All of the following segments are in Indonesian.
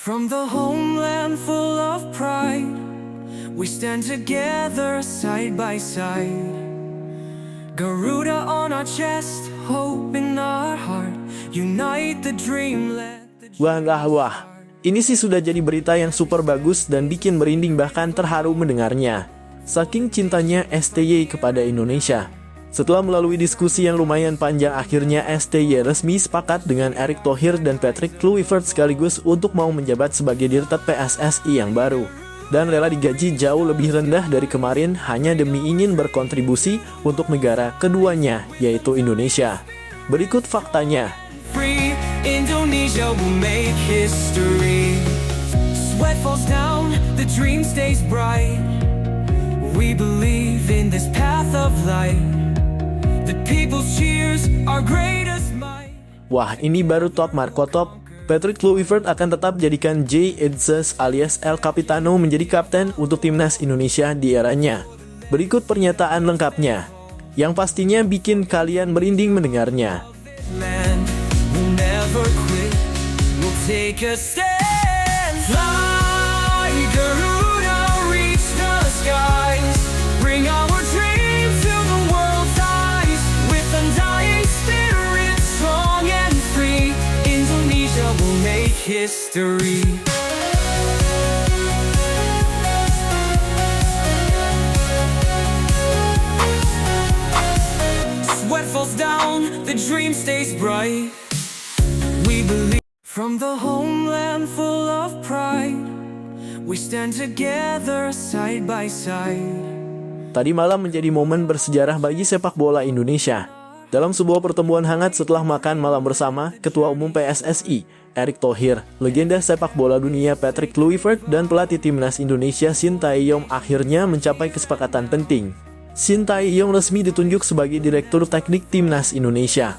From the homeland full of pride, we stand together side by side. Garuda on our chest, hope in our heart. Unite the dream, let the Wah. Ini sih sudah jadi berita yang super bagus dan bikin merinding bahkan terharu mendengarnya. Saking cintanya STY kepada Indonesia. Setelah melalui diskusi yang lumayan panjang, akhirnya STY resmi sepakat dengan Erick Thohir dan Patrick Kluivert sekaligus untuk mau menjabat sebagai Dirut PSSI yang baru. Dan rela digaji jauh lebih rendah dari kemarin hanya demi ingin berkontribusi untuk negara keduanya, yaitu Indonesia. Berikut faktanya. free, Indonesia will make history. Sweat falls down, the dream stays bright. We believe in this path of light. The people's cheers, our greatest might. Wah, ini baru top Marco top. Patrick Kluivert akan tetap jadikan Jay Idzes alias El Capitano menjadi kapten untuk timnas Indonesia di eranya. Berikut pernyataan lengkapnya, yang pastinya bikin kalian merinding mendengarnya. Man, we'll never quit. We'll take a stand. Fly, Garuda, reach the skies. Bring our dreams to the world's eyes. With undying spirit, strong and free, Indonesia will make history. Sweat falls down, the dream stays bright. We believe from the homeland full of pride. We stand together side by side. Tadi malam menjadi momen bersejarah bagi sepak bola Indonesia. Dalam sebuah pertemuan hangat setelah makan malam bersama, Ketua Umum PSSI, Erick Thohir, legenda sepak bola dunia Patrick Kluivert, dan pelatih timnas Indonesia Sintayong akhirnya mencapai kesepakatan penting. Sintayong resmi ditunjuk sebagai Direktur Teknik Timnas Indonesia.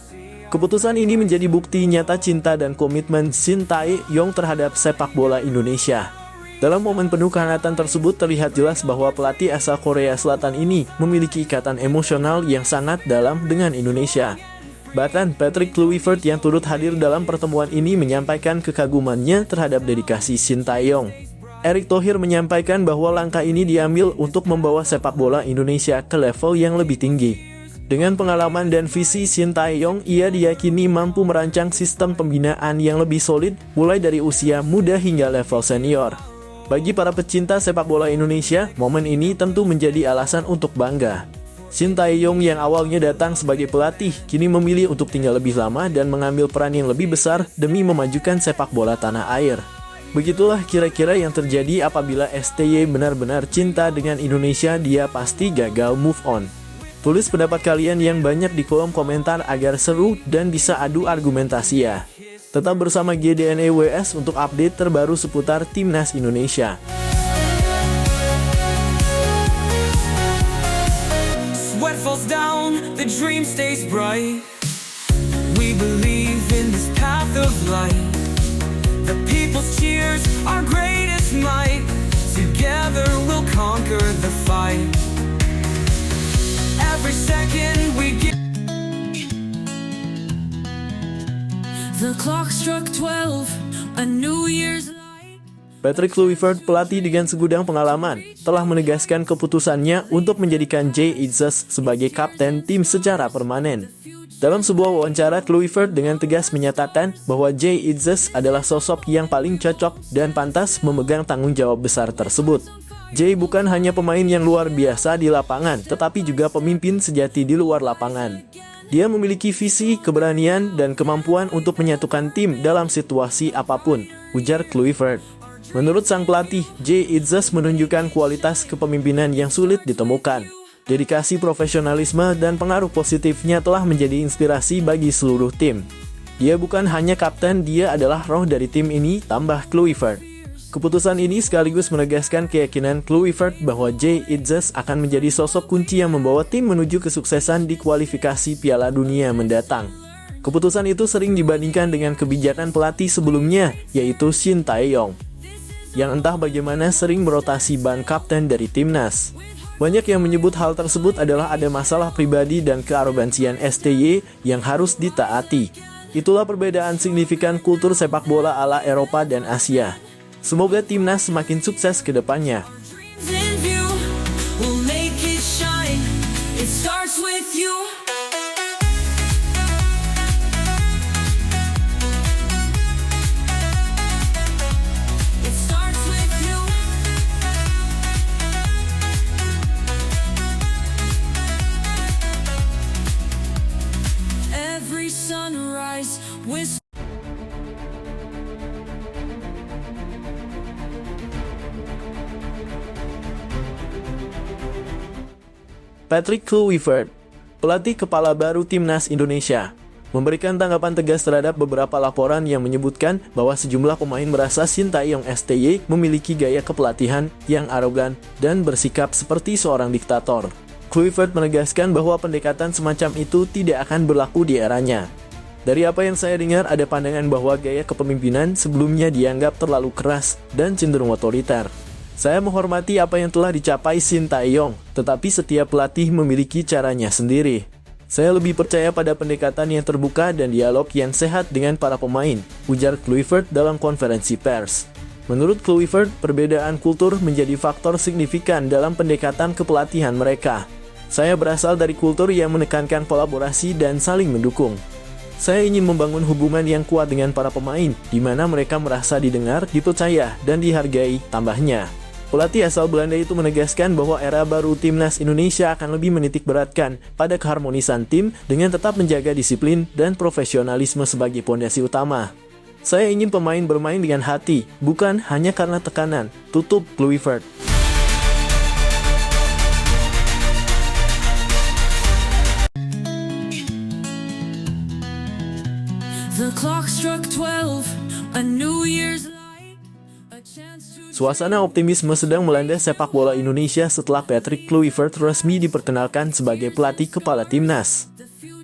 Keputusan ini menjadi bukti nyata cinta dan komitmen Sintayong terhadap sepak bola Indonesia. Dalam momen penuh kehangatan tersebut terlihat jelas bahwa pelatih asal Korea Selatan ini memiliki ikatan emosional yang sangat dalam dengan Indonesia. Bahkan Patrick Kluivert yang turut hadir dalam pertemuan ini menyampaikan kekagumannya terhadap dedikasi Sintayong. Erick Thohir menyampaikan bahwa langkah ini diambil untuk membawa sepak bola Indonesia ke level yang lebih tinggi. Dengan pengalaman dan visi Sintayong, ia diyakini mampu merancang sistem pembinaan yang lebih solid mulai dari usia muda hingga level senior. Bagi para pecinta sepak bola Indonesia, momen ini tentu menjadi alasan untuk bangga. Sintayong yang awalnya datang sebagai pelatih, kini memilih untuk tinggal lebih lama dan mengambil peran yang lebih besar demi memajukan sepak bola tanah air. Begitulah kira-kira yang terjadi apabila STY benar-benar cinta dengan Indonesia, dia pasti gagal move on. Tulis pendapat kalian yang banyak di kolom komentar agar seru dan bisa adu argumentasi ya. Tetap bersama GDNE WS untuk update terbaru seputar Timnas Indonesia. Sweat falls down, the dream stays bright. We believe in this path of light. The people's cheers, our greatest might. Together we'll conquer the fight. Every second we give. The clock struck 12, a New Year's light. Patrick Kluivert, pelatih dengan segudang pengalaman, telah menegaskan keputusannya untuk menjadikan Jay Idzes sebagai kapten tim secara permanen. Dalam sebuah wawancara, Kluivert dengan tegas menyatakan bahwa Jay Idzes adalah sosok yang paling cocok dan pantas memegang tanggung jawab besar tersebut. Jay bukan hanya pemain yang luar biasa di lapangan, tetapi juga pemimpin sejati di luar lapangan. Dia memiliki visi, keberanian, dan kemampuan untuk menyatukan tim dalam situasi apapun, ujar Kluivert. Menurut sang pelatih, Jay Idzes menunjukkan kualitas kepemimpinan yang sulit ditemukan. Dedikasi, profesionalisme, dan pengaruh positifnya telah menjadi inspirasi bagi seluruh tim. Dia bukan hanya kapten, dia adalah roh dari tim ini, tambah Kluivert. Keputusan ini sekaligus menegaskan keyakinan Kluivert bahwa Jay Idzes akan menjadi sosok kunci yang membawa tim menuju kesuksesan di kualifikasi Piala Dunia mendatang. Keputusan itu sering dibandingkan dengan kebijakan pelatih sebelumnya, yaitu Sintayong, yang entah bagaimana sering merotasi ban kapten dari timnas. Banyak yang menyebut hal tersebut adalah ada masalah pribadi dan kearogansian STY yang harus ditaati. Itulah perbedaan signifikan kultur sepak bola ala Eropa dan Asia. Semoga timnas semakin sukses ke depannya. Dreams in view, we'll make it shine. It starts with you. It starts with you. Every sunrise with Patrick Kluivert, pelatih kepala baru timnas Indonesia, memberikan tanggapan tegas terhadap beberapa laporan yang menyebutkan bahwa sejumlah pemain merasa Sintayong STY memiliki gaya kepelatihan yang arogan dan bersikap seperti seorang diktator. Kluivert menegaskan bahwa pendekatan semacam itu tidak akan berlaku di eranya. Dari apa yang saya dengar, ada pandangan bahwa gaya kepemimpinan sebelumnya dianggap terlalu keras dan cenderung otoriter. Saya menghormati apa yang telah dicapai Sintayong, tetapi setiap pelatih memiliki caranya sendiri. Saya lebih percaya pada pendekatan yang terbuka dan dialog yang sehat dengan para pemain, ujar Kluivert dalam konferensi pers. Menurut Kluivert, perbedaan kultur menjadi faktor signifikan dalam pendekatan kepelatihan mereka. Saya berasal dari kultur yang menekankan kolaborasi dan saling mendukung. Saya ingin membangun hubungan yang kuat dengan para pemain, di mana mereka merasa didengar, dipercaya, dan dihargai, tambahnya. Pelatih asal Belanda itu menegaskan bahwa era baru timnas Indonesia akan lebih menitikberatkan pada keharmonisan tim dengan tetap menjaga disiplin dan profesionalisme sebagai pondasi utama. Saya ingin pemain bermain dengan hati, bukan hanya karena tekanan, tutup Kluivert. the clock struck 12, a New Year's light, a chance to Suasana optimisme sedang melanda sepak bola Indonesia setelah Patrick Kluivert resmi diperkenalkan sebagai pelatih kepala timnas.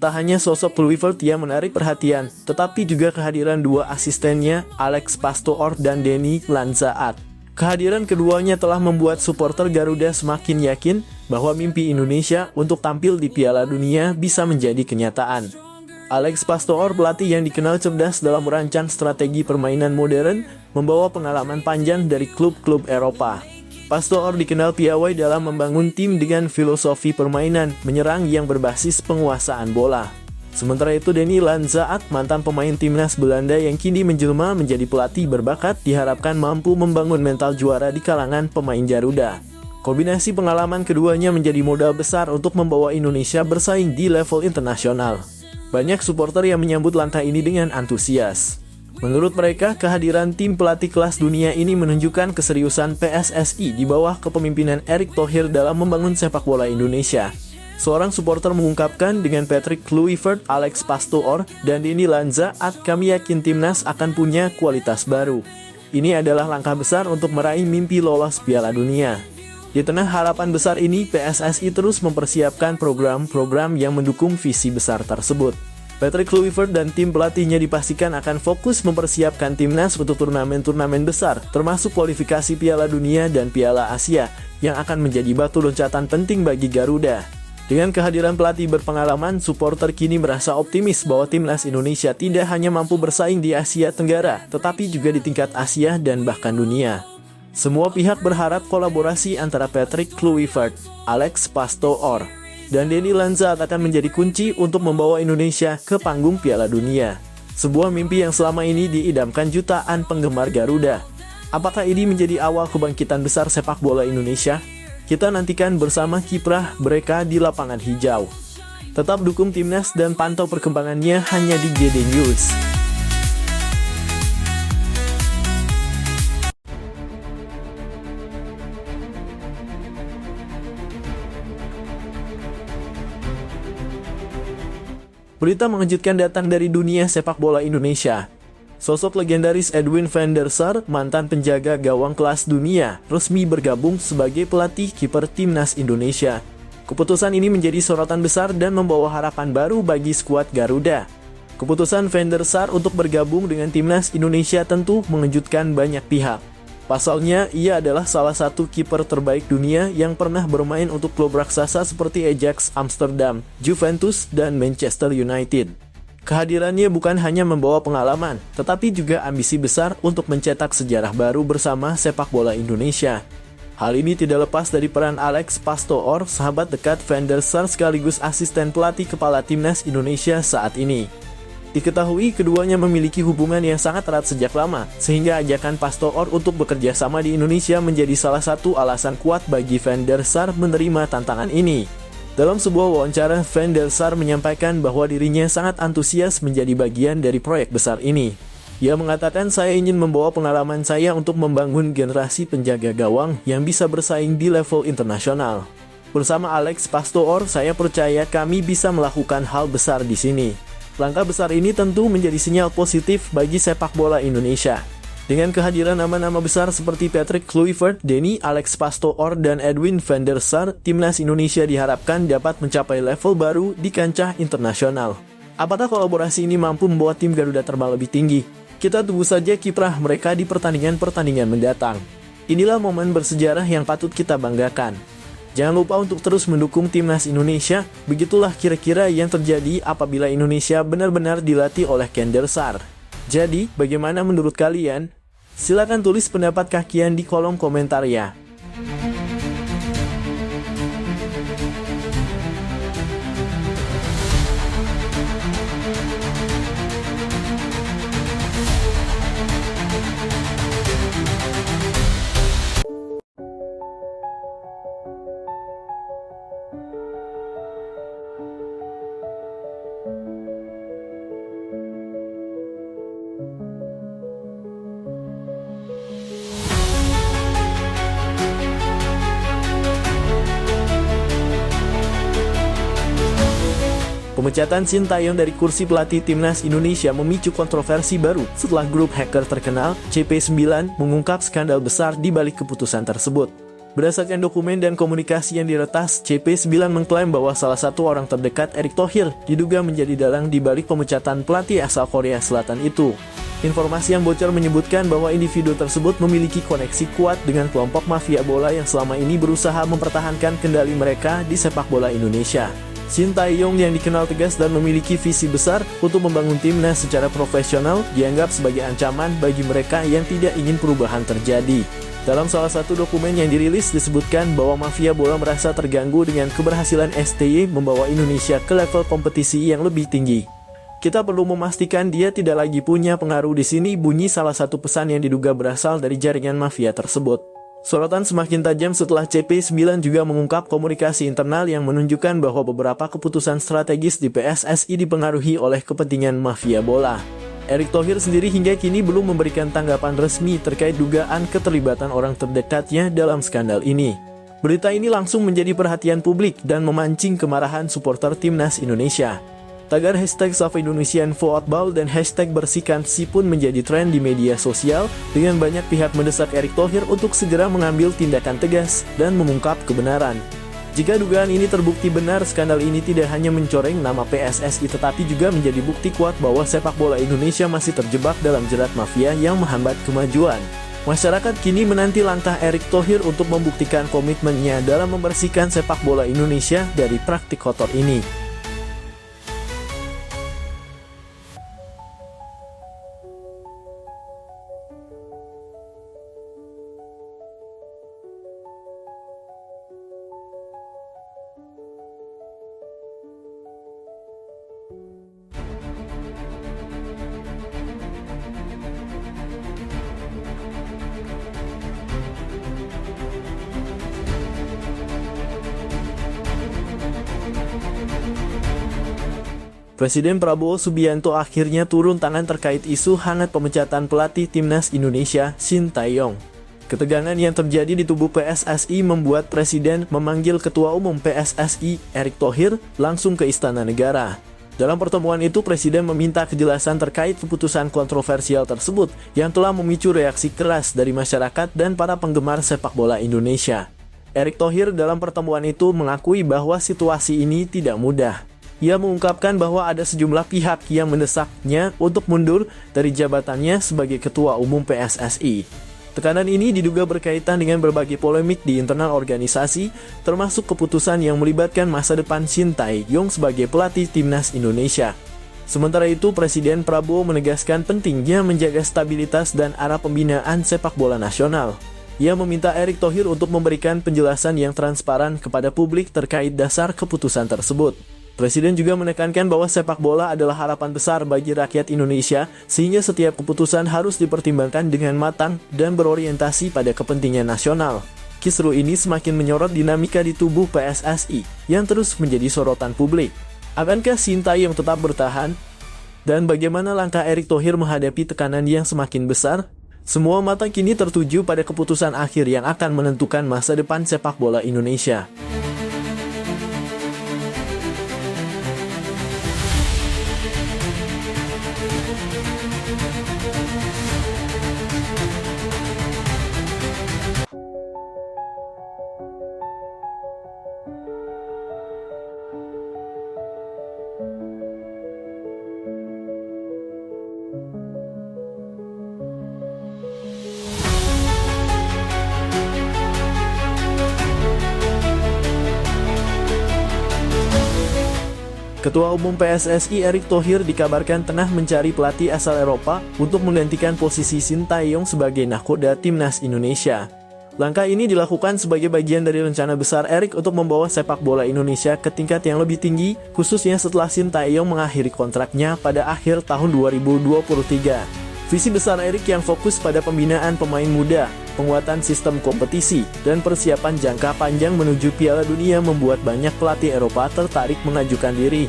Tak hanya sosok Kluivert yang menarik perhatian, tetapi juga kehadiran dua asistennya, Alex Pastoor dan Denny Lanzaat. Kehadiran keduanya telah membuat supporter Garuda semakin yakin bahwa mimpi Indonesia untuk tampil di Piala Dunia bisa menjadi kenyataan. Alex Pastoor, pelatih yang dikenal cerdas dalam merancang strategi permainan modern, membawa pengalaman panjang dari klub-klub Eropa. Pastoor dikenal piawai dalam membangun tim dengan filosofi permainan menyerang yang berbasis penguasaan bola. Sementara itu, Denny Lanzaat, mantan pemain timnas Belanda yang kini menjelma menjadi pelatih berbakat, diharapkan mampu membangun mental juara di kalangan pemain Garuda. Kombinasi pengalaman keduanya menjadi modal besar untuk membawa Indonesia bersaing di level internasional. Banyak supporter yang menyambut langkah ini dengan antusias. Menurut mereka, kehadiran tim pelatih kelas dunia ini menunjukkan keseriusan PSSI di bawah kepemimpinan Erick Thohir dalam membangun sepak bola Indonesia. Seorang supporter mengungkapkan, dengan Patrick Kluivert, Alex Pastoor, dan Denny Lanzaat, kami yakin timnas akan punya kualitas baru. Ini adalah langkah besar untuk meraih mimpi lolos Piala Dunia. Di tengah harapan besar ini, PSSI terus mempersiapkan program-program yang mendukung visi besar tersebut. Patrick Kluivert dan tim pelatihnya dipastikan akan fokus mempersiapkan timnas untuk turnamen-turnamen besar, termasuk kualifikasi Piala Dunia dan Piala Asia, yang akan menjadi batu loncatan penting bagi Garuda. Dengan kehadiran pelatih berpengalaman, supporter kini merasa optimis bahwa timnas Indonesia tidak hanya mampu bersaing di Asia Tenggara, tetapi juga di tingkat Asia dan bahkan dunia. Semua pihak berharap kolaborasi antara Patrick Kluivert, Alex Pastoor, dan Denny Lanzaat akan menjadi kunci untuk membawa Indonesia ke panggung Piala Dunia. Sebuah mimpi yang selama ini diidamkan jutaan penggemar Garuda. Apakah ini menjadi awal kebangkitan besar sepak bola Indonesia? Kita nantikan bersama kiprah mereka di lapangan hijau. Tetap dukung timnas dan pantau perkembangannya hanya di GD News. Berita mengejutkan datang dari dunia sepak bola Indonesia. Sosok legendaris Edwin van der Sar, mantan penjaga gawang kelas dunia, resmi bergabung sebagai pelatih kiper timnas Indonesia. Keputusan ini menjadi sorotan besar dan membawa harapan baru bagi skuad Garuda. Keputusan van der Sar untuk bergabung dengan timnas Indonesia tentu mengejutkan banyak pihak. Pasalnya, ia adalah salah satu kiper terbaik dunia yang pernah bermain untuk klub raksasa seperti Ajax Amsterdam, Juventus, dan Manchester United. Kehadirannya bukan hanya membawa pengalaman, tetapi juga ambisi besar untuk mencetak sejarah baru bersama sepak bola Indonesia. Hal ini tidak lepas dari peran Alex Pastoor, sahabat dekat Van der Sar sekaligus asisten pelatih kepala timnas Indonesia saat ini. Diketahui keduanya memiliki hubungan yang sangat erat sejak lama, sehingga ajakan Pastoor untuk bekerja sama di Indonesia menjadi salah satu alasan kuat bagi Van der Sar menerima tantangan ini. Dalam sebuah wawancara, Van der Sar menyampaikan bahwa dirinya sangat antusias menjadi bagian dari proyek besar ini. Ia mengatakan, "Saya ingin membawa pengalaman saya untuk membangun generasi penjaga gawang yang bisa bersaing di level internasional. Bersama Alex Pastoor, saya percaya kami bisa melakukan hal besar di sini." Langkah besar ini tentu menjadi sinyal positif bagi sepak bola Indonesia. Dengan kehadiran nama-nama besar seperti Patrick Kluivert, Denny, Alex Pastoor, dan Edwin van der Sar, timnas Indonesia diharapkan dapat mencapai level baru di kancah internasional. Apakah kolaborasi ini mampu membawa tim Garuda terbang lebih tinggi? Kita tunggu saja kiprah mereka di pertandingan-pertandingan mendatang. Inilah momen bersejarah yang patut kita banggakan. Jangan lupa untuk terus mendukung timnas Indonesia. Begitulah kira-kira yang terjadi apabila Indonesia benar-benar dilatih oleh Van der Sar. Jadi, bagaimana menurut kalian? Silakan tulis pendapat kalian di kolom komentar ya. Pemecatan Shin Tae-yong dari kursi pelatih timnas Indonesia memicu kontroversi baru setelah grup hacker terkenal CP9 mengungkap skandal besar di balik keputusan tersebut. Berdasarkan dokumen dan komunikasi yang diretas, CP9 mengklaim bahwa salah satu orang terdekat Erick Thohir diduga menjadi dalang di balik pemecatan pelatih asal Korea Selatan itu. Informasi yang bocor menyebutkan bahwa individu tersebut memiliki koneksi kuat dengan kelompok mafia bola yang selama ini berusaha mempertahankan kendali mereka di sepak bola Indonesia. Shin Tae-yong yang dikenal tegas dan memiliki visi besar untuk membangun timnas secara profesional dianggap sebagai ancaman bagi mereka yang tidak ingin perubahan terjadi. Dalam salah satu dokumen yang dirilis disebutkan bahwa mafia bola merasa terganggu dengan keberhasilan STY membawa Indonesia ke level kompetisi yang lebih tinggi. Kita perlu memastikan dia tidak lagi punya pengaruh di sini, bunyi salah satu pesan yang diduga berasal dari jaringan mafia tersebut. Sorotan semakin tajam setelah CP9 juga mengungkap komunikasi internal yang menunjukkan bahwa beberapa keputusan strategis di PSSI dipengaruhi oleh kepentingan mafia bola. Erick Thohir sendiri hingga kini belum memberikan tanggapan resmi terkait dugaan keterlibatan orang terdekatnya dalam skandal ini. Berita ini langsung menjadi perhatian publik dan memancing kemarahan supporter timnas Indonesia. Tagar hashtag #SaveIndonesianFootball dan hashtag #bersihkansi pun menjadi tren di media sosial dengan banyak pihak mendesak Erick Thohir untuk segera mengambil tindakan tegas dan mengungkap kebenaran. Jika dugaan ini terbukti benar, skandal ini tidak hanya mencoreng nama PSSI tetapi juga menjadi bukti kuat bahwa sepak bola Indonesia masih terjebak dalam jerat mafia yang menghambat kemajuan. Masyarakat kini menanti langkah Erick Thohir untuk membuktikan komitmennya dalam membersihkan sepak bola Indonesia dari praktik kotor ini. Presiden Prabowo Subianto akhirnya turun tangan terkait isu hangat pemecatan pelatih timnas Indonesia Shin Tae-yong. Ketegangan yang terjadi di tubuh PSSI membuat Presiden memanggil Ketua Umum PSSI Erick Thohir langsung ke Istana Negara. Dalam pertemuan itu, Presiden meminta kejelasan terkait keputusan kontroversial tersebut yang telah memicu reaksi keras dari masyarakat dan para penggemar sepak bola Indonesia. Erick Thohir dalam pertemuan itu mengakui bahwa situasi ini tidak mudah. Ia mengungkapkan bahwa ada sejumlah pihak yang mendesaknya untuk mundur dari jabatannya sebagai Ketua Umum PSSI. Tekanan ini diduga berkaitan dengan berbagai polemik di internal organisasi, termasuk keputusan yang melibatkan masa depan Shin Tae-yong sebagai pelatih timnas Indonesia. Sementara itu, Presiden Prabowo menegaskan pentingnya menjaga stabilitas dan arah pembinaan sepak bola nasional. Ia meminta Erick Thohir untuk memberikan penjelasan yang transparan kepada publik terkait dasar keputusan tersebut. Presiden juga menekankan bahwa sepak bola adalah harapan besar bagi rakyat Indonesia, sehingga setiap keputusan harus dipertimbangkan dengan matang dan berorientasi pada kepentingan nasional. Kisru ini semakin menyorot dinamika di tubuh PSSI yang terus menjadi sorotan publik. Akankah Sintayong tetap bertahan? Dan bagaimana langkah Erick Thohir menghadapi tekanan yang semakin besar? Semua mata kini tertuju pada keputusan akhir yang akan menentukan masa depan sepak bola Indonesia. Ketua Umum PSSI Erick Thohir dikabarkan tengah mencari pelatih asal Eropa untuk menggantikan posisi Sintayong sebagai nahkoda timnas Indonesia. Langkah ini dilakukan sebagai bagian dari rencana besar Erick untuk membawa sepak bola Indonesia ke tingkat yang lebih tinggi, khususnya setelah Sintayong mengakhiri kontraknya pada akhir tahun 2023. Visi besar Erick yang fokus pada pembinaan pemain muda, penguatan sistem kompetisi, dan persiapan jangka panjang menuju Piala Dunia membuat banyak pelatih Eropa tertarik mengajukan diri.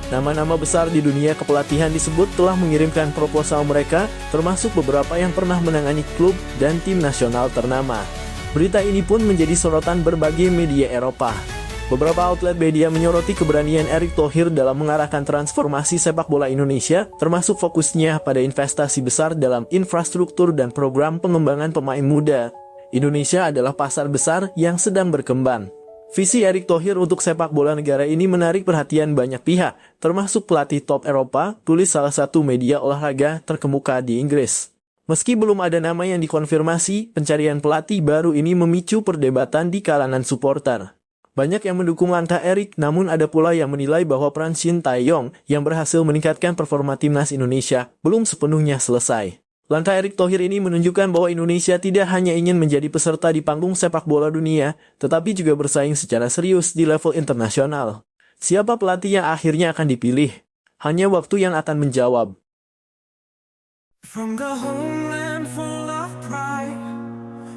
Nama-nama besar di dunia kepelatihan disebut telah mengirimkan proposal mereka, termasuk beberapa yang pernah menangani klub dan tim nasional ternama. Berita ini pun menjadi sorotan berbagai media Eropa. Beberapa outlet media menyoroti keberanian Erick Thohir dalam mengarahkan transformasi sepak bola Indonesia, termasuk fokusnya pada investasi besar dalam infrastruktur dan program pengembangan pemain muda. Indonesia adalah pasar besar yang sedang berkembang. Visi Erick Thohir untuk sepak bola negara ini menarik perhatian banyak pihak, termasuk pelatih top Eropa, tulis salah satu media olahraga terkemuka di Inggris. Meski belum ada nama yang dikonfirmasi, pencarian pelatih baru ini memicu perdebatan di kalangan supporter. Banyak yang mendukung langkah Erick, namun ada pula yang menilai bahwa peran Sintayong yang berhasil meningkatkan performa timnas Indonesia belum sepenuhnya selesai. Langkah Erick Thohir ini menunjukkan bahwa Indonesia tidak hanya ingin menjadi peserta di panggung sepak bola dunia, tetapi juga bersaing secara serius di level internasional. Siapa pelatih yang akhirnya akan dipilih? Hanya waktu yang akan menjawab. From the homeland full of pride,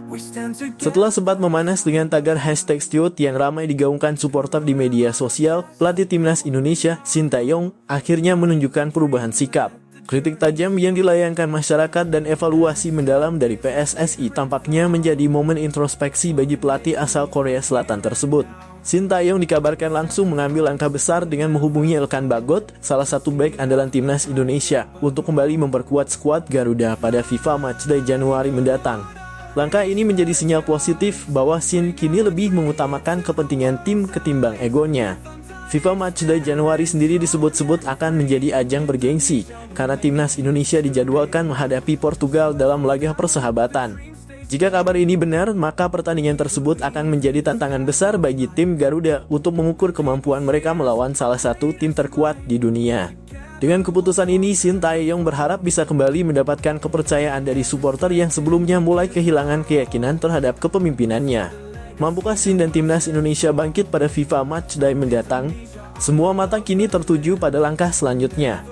we stand together. Setelah sempat memanas dengan tagar #Stewart yang ramai digaungkan supporter di media sosial, pelatih timnas Indonesia, Sintayong, akhirnya menunjukkan perubahan sikap. Kritik tajam yang dilayangkan masyarakat dan evaluasi mendalam dari PSSI tampaknya menjadi momen introspeksi bagi pelatih asal Korea Selatan tersebut. Sintayong dikabarkan langsung mengambil langkah besar dengan menghubungi Elkan Bagot, salah satu bek andalan timnas Indonesia, untuk kembali memperkuat skuad Garuda pada FIFA Matchday Januari mendatang. Langkah ini menjadi sinyal positif bahwa Sin kini lebih mengutamakan kepentingan tim ketimbang egonya. FIFA Matchday Januari sendiri disebut-sebut akan menjadi ajang bergengsi, karena timnas Indonesia dijadwalkan menghadapi Portugal dalam laga persahabatan. Jika kabar ini benar, maka pertandingan tersebut akan menjadi tantangan besar bagi tim Garuda untuk mengukur kemampuan mereka melawan salah satu tim terkuat di dunia. Dengan keputusan ini, Sintayong berharap bisa kembali mendapatkan kepercayaan dari supporter yang sebelumnya mulai kehilangan keyakinan terhadap kepemimpinannya. Mampukah Sin dan timnas Indonesia bangkit pada FIFA Matchday mendatang? Semua mata kini tertuju pada langkah selanjutnya.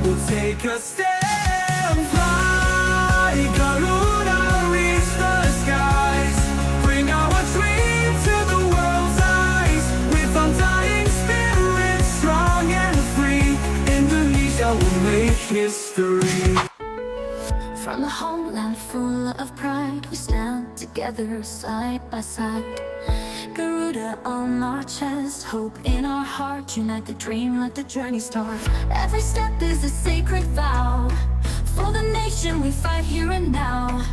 We'll take a stand, fly, Garuda, reach the skies, bring our dream to the world's eyes, with undying spirit, strong and free, Indonesia will make history. From the homeland full of pride, we stand together side by side. Garuda on our chest, hope in our heart, unite the dream, let the journey start. Every step is a sacred vow, for the nation we fight here and now.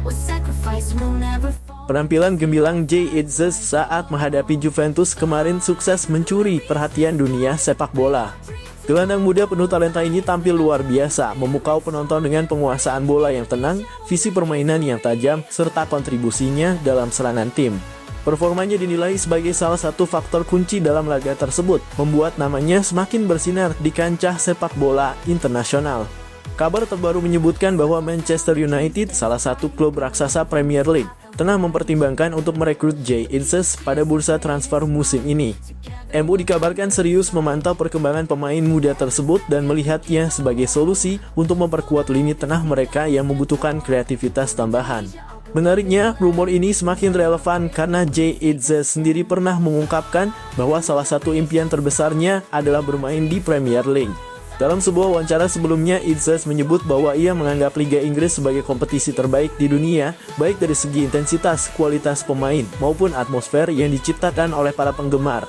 With sacrifice we'll never fall. Penampilan gemilang Jay Itzes saat menghadapi Juventus kemarin sukses mencuri perhatian dunia sepak bola. Gelandang muda penuh talenta ini tampil luar biasa, memukau penonton dengan penguasaan bola yang tenang, visi permainan yang tajam, serta kontribusinya dalam serangan tim. Performanya dinilai sebagai salah satu faktor kunci dalam laga tersebut, membuat namanya semakin bersinar di kancah sepak bola internasional. Kabar terbaru menyebutkan bahwa Manchester United, salah satu klub raksasa Premier League, tengah mempertimbangkan untuk merekrut Jay Itzes pada bursa transfer musim ini. MU dikabarkan serius memantau perkembangan pemain muda tersebut dan melihatnya sebagai solusi untuk memperkuat lini tengah mereka yang membutuhkan kreativitas tambahan. Menariknya, rumor ini semakin relevan karena Jay Itzes sendiri pernah mengungkapkan bahwa salah satu impian terbesarnya adalah bermain di Premier League. Dalam sebuah wawancara sebelumnya, Itzes menyebut bahwa ia menganggap Liga Inggris sebagai kompetisi terbaik di dunia, baik dari segi intensitas, kualitas pemain, maupun atmosfer yang diciptakan oleh para penggemar.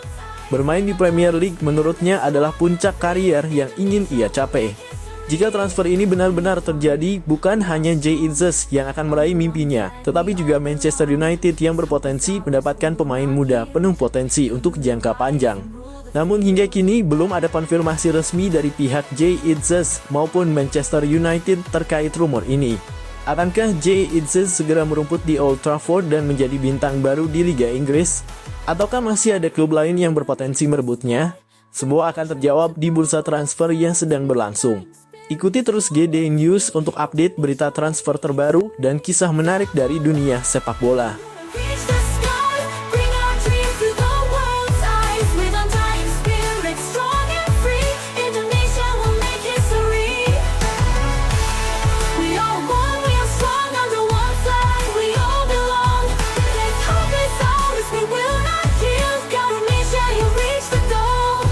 Bermain di Premier League menurutnya adalah puncak karier yang ingin ia capai. Jika transfer ini benar-benar terjadi, bukan hanya Jay Itzes yang akan meraih mimpinya, tetapi juga Manchester United yang berpotensi mendapatkan pemain muda penuh potensi untuk jangka panjang. Namun hingga kini belum ada konfirmasi resmi dari pihak Jay Itzes maupun Manchester United terkait rumor ini. Akankah Jay Itzes segera merumput di Old Trafford dan menjadi bintang baru di Liga Inggris? Ataukah masih ada klub lain yang berpotensi merebutnya? Semua akan terjawab di bursa transfer yang sedang berlangsung. Ikuti terus GD News untuk update berita transfer terbaru dan kisah menarik dari dunia sepak bola. Reach the sky, bring our dreams to the world's eyes. With undying spirit, strong and free, Indonesia will make history. We are one, we are strong under one flag. We all belong. This hope is ours, we will not yield. Indonesia, you reach the goal.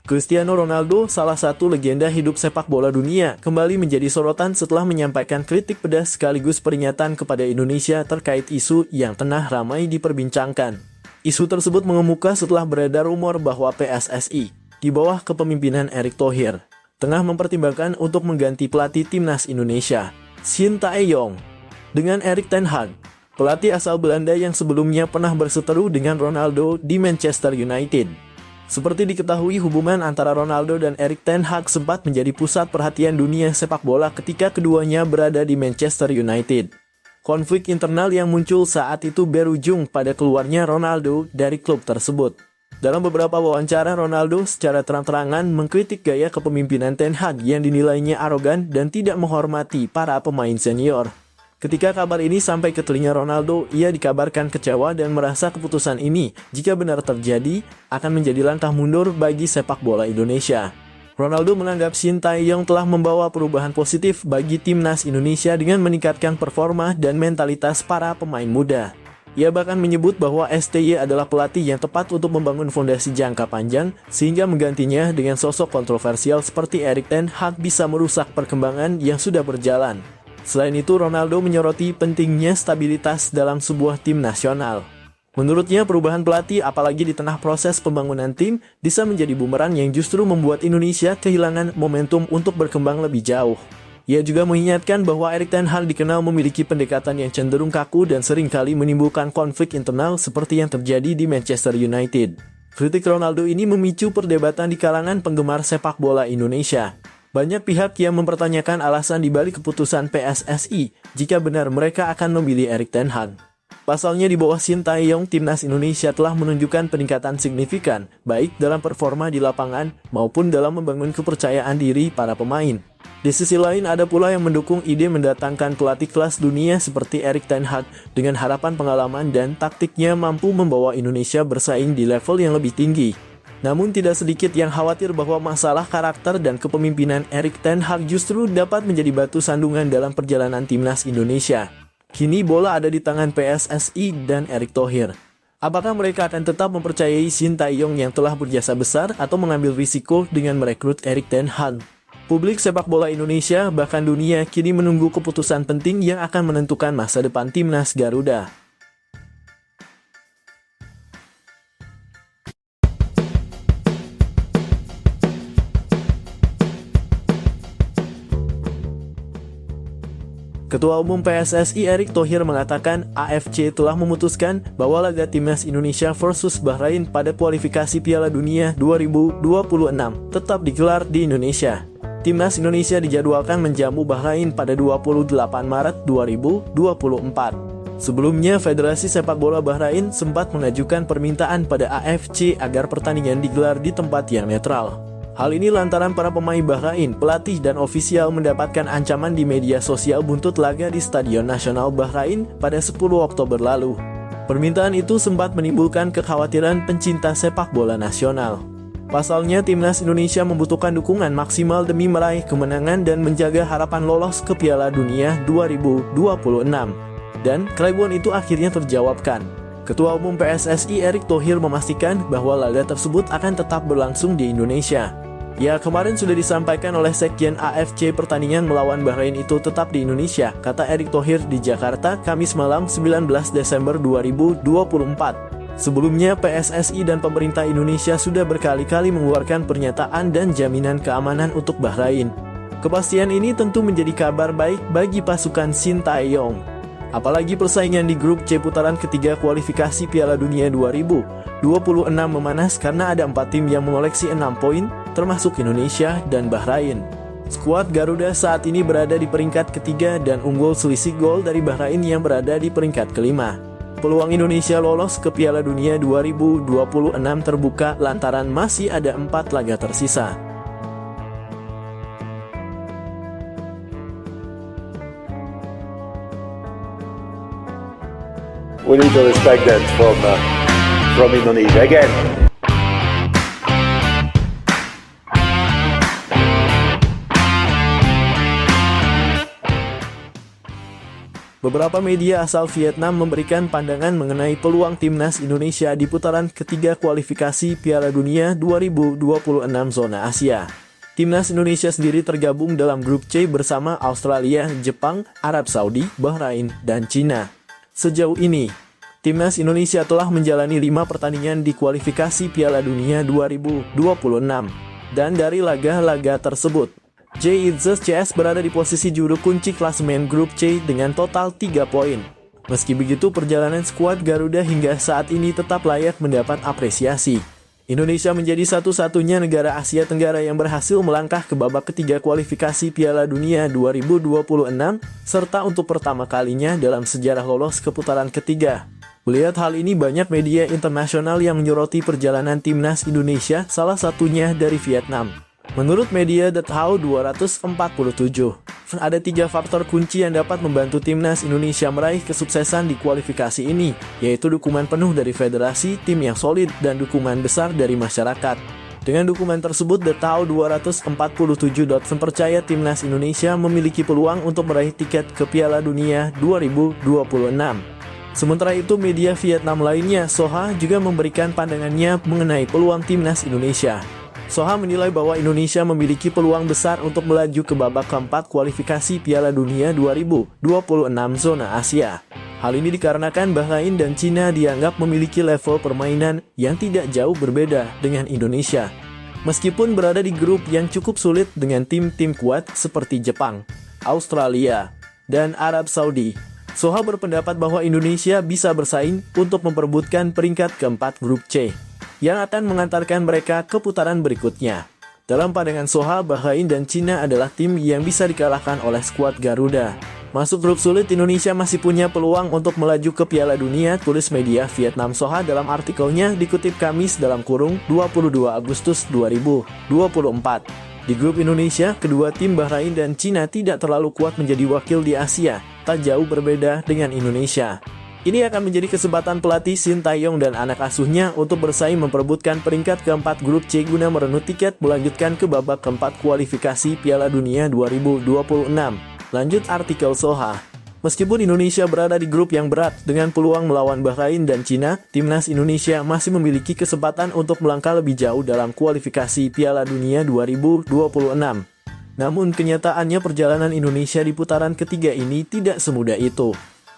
Cristiano Ronaldo, salah satu legenda hidup sepak bola dunia, kembali menjadi sorotan setelah menyampaikan kritik pedas sekaligus peringatan kepada Indonesia terkait isu yang tengah ramai diperbincangkan. Isu tersebut mengemuka setelah beredar rumor bahwa PSSI, di bawah kepemimpinan Erick Thohir, tengah mempertimbangkan untuk mengganti pelatih timnas Indonesia, Shin Tae-yong, dengan Erik ten Hag, pelatih asal Belanda yang sebelumnya pernah berseteru dengan Ronaldo di Manchester United. Seperti diketahui, hubungan antara Ronaldo dan Erik ten Hag sempat menjadi pusat perhatian dunia sepak bola ketika keduanya berada di Manchester United. Konflik internal yang muncul saat itu berujung pada keluarnya Ronaldo dari klub tersebut. Dalam beberapa wawancara, Ronaldo secara terang-terangan mengkritik gaya kepemimpinan ten Hag yang dinilainya arogan dan tidak menghormati para pemain senior. Ketika kabar ini sampai ke telinga Ronaldo, ia dikabarkan kecewa dan merasa keputusan ini, jika benar terjadi, akan menjadi langkah mundur bagi sepak bola Indonesia. Ronaldo menganggap Shin Tae-yong telah membawa perubahan positif bagi timnas Indonesia dengan meningkatkan performa dan mentalitas para pemain muda. Ia bahkan menyebut bahwa STY adalah pelatih yang tepat untuk membangun fondasi jangka panjang, sehingga menggantinya dengan sosok kontroversial seperti Erik ten Hag bisa merusak perkembangan yang sudah berjalan. Selain itu, Ronaldo menyoroti pentingnya stabilitas dalam sebuah tim nasional. Menurutnya, perubahan pelatih apalagi di tengah proses pembangunan tim bisa menjadi bumerang yang justru membuat Indonesia kehilangan momentum untuk berkembang lebih jauh. Ia juga mengingatkan bahwa Erik ten Hag dikenal memiliki pendekatan yang cenderung kaku dan seringkali menimbulkan konflik internal seperti yang terjadi di Manchester United. Kritik Ronaldo ini memicu perdebatan di kalangan penggemar sepak bola Indonesia. Banyak pihak yang mempertanyakan alasan dibalik keputusan PSSI jika benar mereka akan memilih Erik ten Hag. Pasalnya di bawah Shin Tae-yong, timnas Indonesia telah menunjukkan peningkatan signifikan, baik dalam performa di lapangan maupun dalam membangun kepercayaan diri para pemain. Di sisi lain, ada pula yang mendukung ide mendatangkan pelatih kelas dunia seperti Erik ten Hag dengan harapan pengalaman dan taktiknya mampu membawa Indonesia bersaing di level yang lebih tinggi. Namun tidak sedikit yang khawatir bahwa masalah karakter dan kepemimpinan Erik ten Hag justru dapat menjadi batu sandungan dalam perjalanan timnas Indonesia. Kini bola ada di tangan PSSI dan Erick Thohir. Apakah mereka akan tetap mempercayai Shin Tae-yong yang telah berjasa besar atau mengambil risiko dengan merekrut Erik ten Hag? Publik sepak bola Indonesia bahkan dunia kini menunggu keputusan penting yang akan menentukan masa depan timnas Garuda. Ketua Umum PSSI Erick Thohir mengatakan AFC telah memutuskan bahwa laga Timnas Indonesia versus Bahrain pada kualifikasi Piala Dunia 2026 tetap digelar di Indonesia. Timnas Indonesia dijadwalkan menjamu Bahrain pada 28 Maret 2024. Sebelumnya, Federasi Sepak Bola Bahrain sempat mengajukan permintaan pada AFC agar pertandingan digelar di tempat yang netral. Hal ini lantaran para pemain Bahrain, pelatih dan ofisial mendapatkan ancaman di media sosial buntut laga di Stadion Nasional Bahrain pada 10 Oktober lalu. Permintaan itu sempat menimbulkan kekhawatiran pencinta sepak bola nasional. Pasalnya, Timnas Indonesia membutuhkan dukungan maksimal demi meraih kemenangan dan menjaga harapan lolos ke Piala Dunia 2026. Dan keraguan itu akhirnya terjawabkan. Ketua Umum PSSI Erick Thohir memastikan bahwa laga tersebut akan tetap berlangsung di Indonesia. Ya, kemarin sudah disampaikan oleh Sekjen AFC pertandingan melawan Bahrain itu tetap di Indonesia, kata Erick Thohir di Jakarta, Kamis malam 19 Desember 2024. Sebelumnya, PSSI dan pemerintah Indonesia sudah berkali-kali mengeluarkan pernyataan dan jaminan keamanan untuk Bahrain. Kepastian ini tentu menjadi kabar baik bagi pasukan Sintayong. Apalagi persaingan di grup C putaran ketiga kualifikasi Piala Dunia 2026 memanas karena ada 4 tim yang mengoleksi 6 poin, termasuk Indonesia dan Bahrain. Skuad Garuda saat ini berada di peringkat ketiga dan unggul selisih gol dari Bahrain yang berada di peringkat kelima. Peluang Indonesia lolos ke Piala Dunia 2026 terbuka lantaran masih ada 4 laga tersisa. We need to respect that from Indonesia again. Beberapa media asal Vietnam memberikan pandangan mengenai peluang Timnas Indonesia di putaran ketiga kualifikasi Piala Dunia 2026 zona Asia. Timnas Indonesia sendiri tergabung dalam grup C bersama Australia, Jepang, Arab Saudi, Bahrain, dan Cina. Sejauh ini, Timnas Indonesia telah menjalani 5 pertandingan di kualifikasi Piala Dunia 2026. Dan dari laga-laga tersebut, JITZES berada di posisi juru kunci klasemen grup C dengan total 3 poin. Meski begitu, perjalanan skuad Garuda hingga saat ini tetap layak mendapat apresiasi. Indonesia menjadi satu-satunya negara Asia Tenggara yang berhasil melangkah ke babak ketiga kualifikasi Piala Dunia 2026, serta untuk pertama kalinya dalam sejarah lolos ke putaran ketiga. Melihat hal ini, banyak media internasional yang menyoroti perjalanan Timnas Indonesia, salah satunya dari Vietnam. Menurut media The How 247, ada 3 faktor kunci yang dapat membantu Timnas Indonesia meraih kesuksesan di kualifikasi ini, yaitu dukungan penuh dari federasi, tim yang solid, dan dukungan besar dari masyarakat. Dengan dukungan tersebut, The How 247 percaya Timnas Indonesia memiliki peluang untuk meraih tiket ke Piala Dunia 2026. Sementara itu, media Vietnam lainnya, Soha, juga memberikan pandangannya mengenai peluang Timnas Indonesia. Soha menilai bahwa Indonesia memiliki peluang besar untuk melaju ke babak keempat kualifikasi Piala Dunia 2026 zona Asia. Hal ini dikarenakan Bahrain dan Cina dianggap memiliki level permainan yang tidak jauh berbeda dengan Indonesia. Meskipun berada di grup yang cukup sulit dengan tim-tim kuat seperti Jepang, Australia, dan Arab Saudi, Soha berpendapat bahwa Indonesia bisa bersaing untuk memperebutkan peringkat keempat grup C, yang akan mengantarkan mereka ke putaran berikutnya. Dalam pandangan Soha, Bahrain dan Cina adalah tim yang bisa dikalahkan oleh skuad Garuda. Masuk grup sulit, Indonesia masih punya peluang untuk melaju ke Piala Dunia, tulis media Vietnam Soha dalam artikelnya dikutip Kamis (22 Agustus 2024). Di grup Indonesia, kedua tim Bahrain dan Cina tidak terlalu kuat menjadi wakil di Asia, tak jauh berbeda dengan Indonesia. Ini akan menjadi kesempatan pelatih Sintayong dan anak asuhnya untuk bersaing memperebutkan peringkat keempat grup C guna merenut tiket melanjutkan ke babak keempat kualifikasi Piala Dunia 2026. Lanjut artikel Soha. Meskipun Indonesia berada di grup yang berat dengan peluang melawan Bahrain dan Cina, Timnas Indonesia masih memiliki kesempatan untuk melangkah lebih jauh dalam kualifikasi Piala Dunia 2026. Namun kenyataannya perjalanan Indonesia di putaran ketiga ini tidak semudah itu.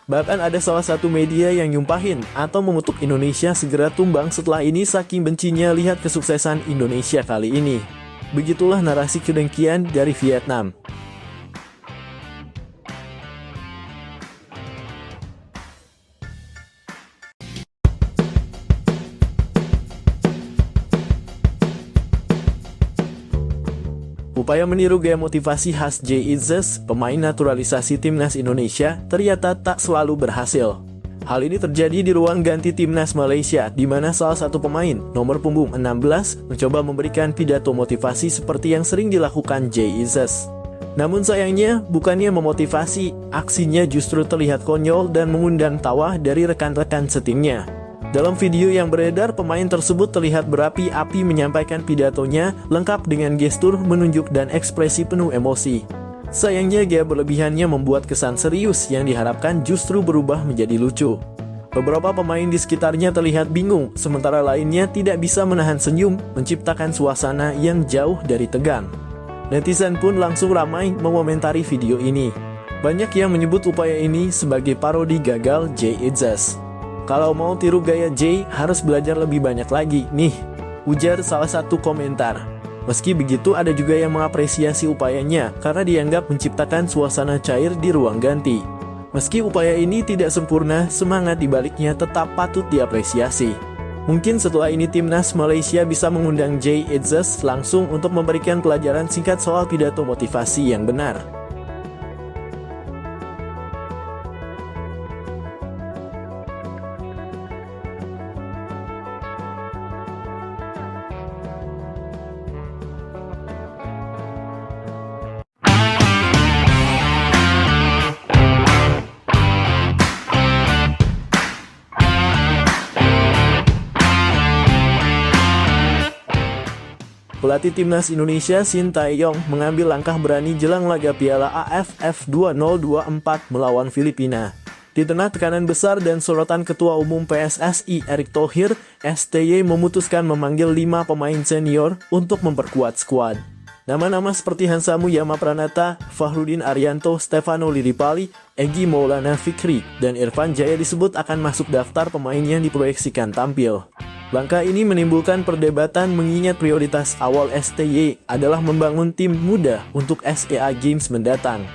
Bahkan ada salah satu media yang nyumpahin atau mengutuk Indonesia segera tumbang setelah ini saking bencinya lihat kesuksesan Indonesia kali ini. Begitulah narasi kedengkian dari Vietnam. Upaya meniru gaya motivasi khas Jay Itzes, pemain naturalisasi timnas Indonesia, ternyata tak selalu berhasil. Hal ini terjadi di ruang ganti timnas Malaysia, di mana salah satu pemain, nomor punggung 16, mencoba memberikan pidato motivasi seperti yang sering dilakukan Jay Itzes. Namun sayangnya, bukannya memotivasi, aksinya justru terlihat konyol dan mengundang tawa dari rekan-rekan setimnya. Dalam video yang beredar, pemain tersebut terlihat berapi-api menyampaikan pidatonya, lengkap dengan gestur, menunjuk, dan ekspresi penuh emosi. Sayangnya, gaya berlebihannya membuat kesan serius yang diharapkan justru berubah menjadi lucu. Beberapa pemain di sekitarnya terlihat bingung, sementara lainnya tidak bisa menahan senyum, menciptakan suasana yang jauh dari tegang. Netizen pun langsung ramai mengomentari video ini. Banyak yang menyebut upaya ini sebagai parodi gagal Jay Itzes. Kalau mau tiru gaya Jay, harus belajar lebih banyak lagi, nih, ujar salah satu komentar. Meski begitu, ada juga yang mengapresiasi upayanya karena dianggap menciptakan suasana cair di ruang ganti. Meski upaya ini tidak sempurna, semangat dibaliknya tetap patut diapresiasi. Mungkin setelah ini timnas Malaysia bisa mengundang Jay Itzes langsung untuk memberikan pelajaran singkat soal pidato motivasi yang benar. Pelatih timnas Indonesia Shin Tae-yong mengambil langkah berani jelang laga Piala AFF 2024 melawan Filipina. Di tengah tekanan besar dan sorotan Ketua Umum PSSI Erick Thohir, STY memutuskan memanggil 5 pemain senior untuk memperkuat skuad. Nama-nama seperti Hansamu Yamapranata, Fahrudin Arianto, Stefano Lillipali, Egy Maulana Fikri, dan Irfan Jaya disebut akan masuk daftar pemain yang diproyeksikan tampil. Langkah ini menimbulkan perdebatan mengingat prioritas awal STY adalah membangun tim muda untuk SEA Games mendatang.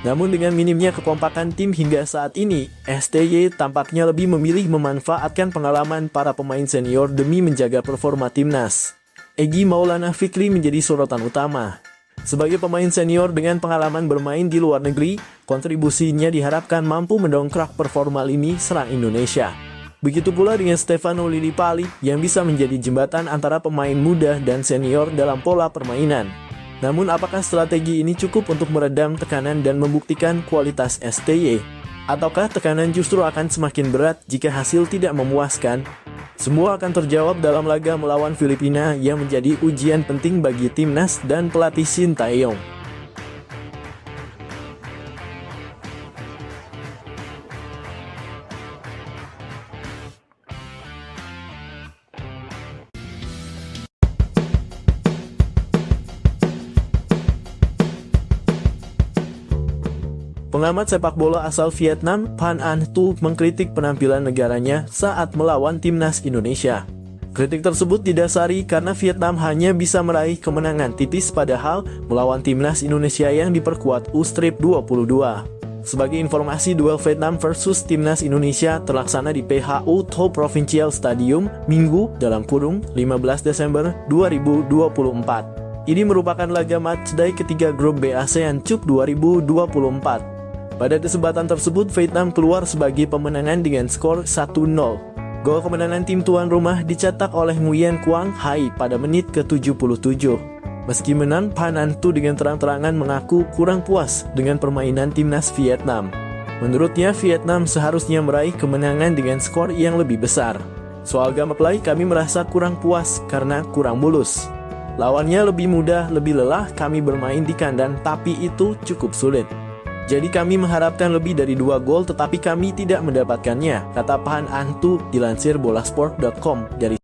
Namun dengan minimnya kekompakan tim hingga saat ini, STY tampaknya lebih memilih memanfaatkan pengalaman para pemain senior demi menjaga performa timnas. Egy Maulana Fikri menjadi sorotan utama. Sebagai pemain senior dengan pengalaman bermain di luar negeri, kontribusinya diharapkan mampu mendongkrak performa lini serang Indonesia. Begitu pula dengan Stefano Lillipali yang bisa menjadi jembatan antara pemain muda dan senior dalam pola permainan. Namun apakah strategi ini cukup untuk meredam tekanan dan membuktikan kualitas STY? Ataukah tekanan justru akan semakin berat jika hasil tidak memuaskan? Semua akan terjawab dalam laga melawan Filipina yang menjadi ujian penting bagi timnas dan pelatih Shin Tae-yong. Pengamat sepak bola asal Vietnam, Phan Anh Tu, mengkritik penampilan negaranya saat melawan timnas Indonesia. Kritik tersebut didasari karena Vietnam hanya bisa meraih kemenangan tipis padahal melawan timnas Indonesia yang diperkuat U-22. Sebagai informasi, duel Vietnam versus timnas Indonesia terlaksana di PHU Tho Provincial Stadium, Minggu (15 Desember 2024). Ini merupakan laga matchday ketiga grup B ASEAN Cup 2024. Pada kesempatan tersebut, Vietnam keluar sebagai pemenangan dengan skor 1-0. Gol kemenangan tim tuan rumah dicetak oleh Nguyen Quang Hai pada menit ke-77. Meski menang, Phan Anh Tu dengan terang-terangan mengaku kurang puas dengan permainan timnas Vietnam. Menurutnya, Vietnam seharusnya meraih kemenangan dengan skor yang lebih besar. Soal gameplay, kami merasa kurang puas karena kurang mulus. Lawannya lebih mudah, lebih lelah, kami bermain di kandang, tapi itu cukup sulit. Jadi kami mengharapkan lebih dari 2 gol tetapi kami tidak mendapatkannya, kata Phan Anh Tu dilansir bolasport.com dari